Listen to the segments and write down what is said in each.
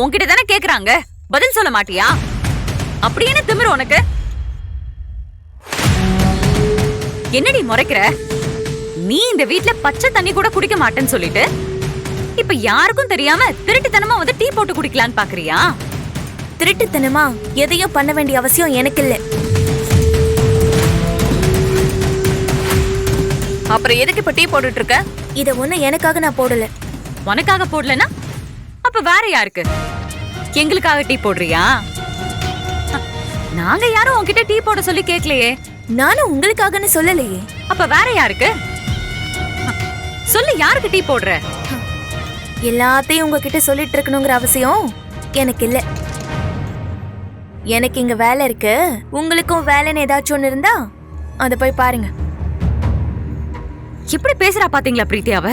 உன்கிட்ட தானே கேக்குறாங்க, பதில் சொல்ல மாட்டியா? அப்படி என்ன திமிரு உனக்கு? என்னடி முறைக்கிற? நீ இந்த வீட்ல பச்சை தண்ணி கூட குடிக்க மாட்டேன்னு சொல்லிட்டு இப்ப யாருக்கும் தெரியாம திருட்டுத்தனமா வந்து டீ போட்டு குடிக்கலான்னு பாக்குறியா? திருட்டுத்தனமா எதையும் பண்ண வேண்டிய அவசியம் எனக்கு இல்ல. அப்புறம் எதுக்கு இப்ப டீ போட்டுட்டு இருக்க? இத ஒண்ணு எனக்காக நான் போடல. உனக்காக போடலனா அப்ப வேற யாருக்கு? எங்களுக்காக டீ போடுறியா? நாங்க யாரும் உன்கிட்ட டீ போட சொல்லி கேட்கலையே. நானும் உங்களுக்காகன்னு சொல்லலையே. அப்ப வேற யாருக்கு? சொல்லு, யாருக்கு டீ போடுற? எல்லாத்தையும் உங்ககிட்ட சொல்லிட்டு இருக்கணுங்கிற அவசியம் எனக்கு இல்ல. எனக்கு இங்க வேலை இருக்கு. உங்களுக்கும் வேலைன்னு ஏதாச்சும் ஒண்ணு இருந்தா அத போய் பாருங்க. எப்படி பேசுறா பாத்தீங்களா பிரீத்தியாவ?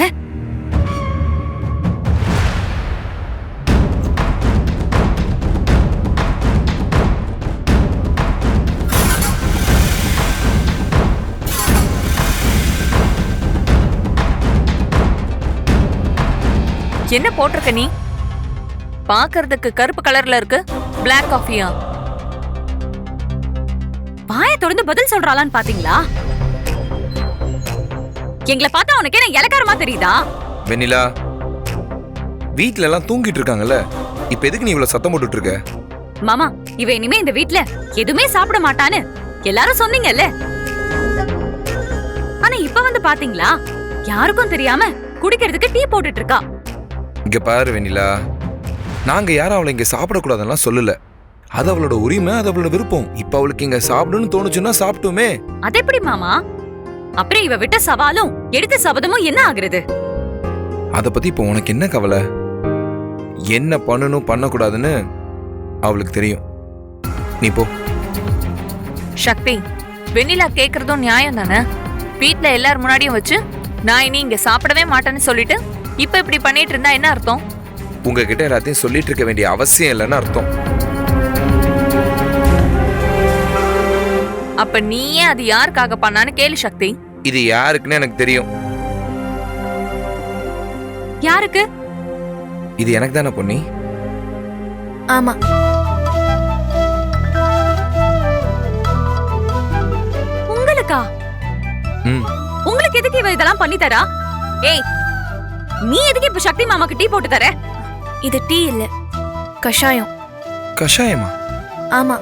என்ன போட்டிருக்க நீ? பாக்குறதுக்கு கருப்பு கலர்ல இருக்கு. பிளாக் காஃபியா? வாயை தொடர்ந்து பதில் சொல்றாளான்னு பாத்தீங்களா? எங்களை பார்த்தா உனக்கு என்ன இலக்காரமா தெரியுதா? வெண்ணிலா, வீட்ல எல்லாம் தூங்கிட்டு இருக்காங்கல்ல, இப்ப எதுக்கு நீ இவ்வளவு சத்தம் போட்டுட்டு இருக்க? மாமா, இவ இனிமே இந்த வீட்ல எதுவுமே சாப்பிட மாட்டான்னு எல்லாரும் சொன்னீங்கல்ல. ஆனா இப்ப வந்து பாத்தீங்களா, யாருக்கும் தெரியாம குடிக்கிறதுக்கு டீ போட்டுட்டு இருக்கா. இங்க பாரு வெண்ணிலா, நாங்க யாரும் அவளை இங்க சாப்பிடக்கூடாதுலாம் சொல்லல. அது அவளோட உரிமை, அது அவளோட விருப்பம். இப்ப அவளுக்கு இங்க சாப்பிடுன்னு தோணுச்சுன்னா சாப்பிட்டுமே. அது எப்படி மாமா? அப்புறம் இவ விட்ட சவாலும் எடுத்த சபதமும் என்ன ஆகுறது? அத பத்தி இப்ப உனக்கு என்ன கவலை? என்ன பண்ணணும் பண்ணக்கூடாதுன்னு அவளுக்கு தெரியும். நீ போ. சக்தி, வெண்ணிலா கேக்குறதும் நியாயம் தானே? வீட்ல எல்லாரும் முன்னாடியும் வச்சு நான் இனி இங்க சாப்பிடவே மாட்டேன்னு சொல்லிட்டு இப்ப இப்படி பண்ணிட்டு இருந்தா என்ன அர்த்தம்? உங்ககிட்ட எல்லாத்தையும் சொல்லிட்டு இருக்க வேண்டிய அவசியம் இல்லைன்னு அர்த்தம். அப்ப நீயே அது யாருக்காக பண்ணான்னு கேளு சக்தி. இது யாருக்குன்னு எனக்கு தெரியும். யாருக்கு? இது எனக்கு தானே பொன்னி? ஆமா. உங்களுக்கா? உங்களுக்கு எதுக்கு இவ இதெல்லாம் பண்ணி தரா? ஏய், நீ எதுக்கு இப்ப சக்தி மாமாக்கு டீ போட்டு தர? இது டீ இல்ல, கஷாயம். கஷாயமா? ஆமா,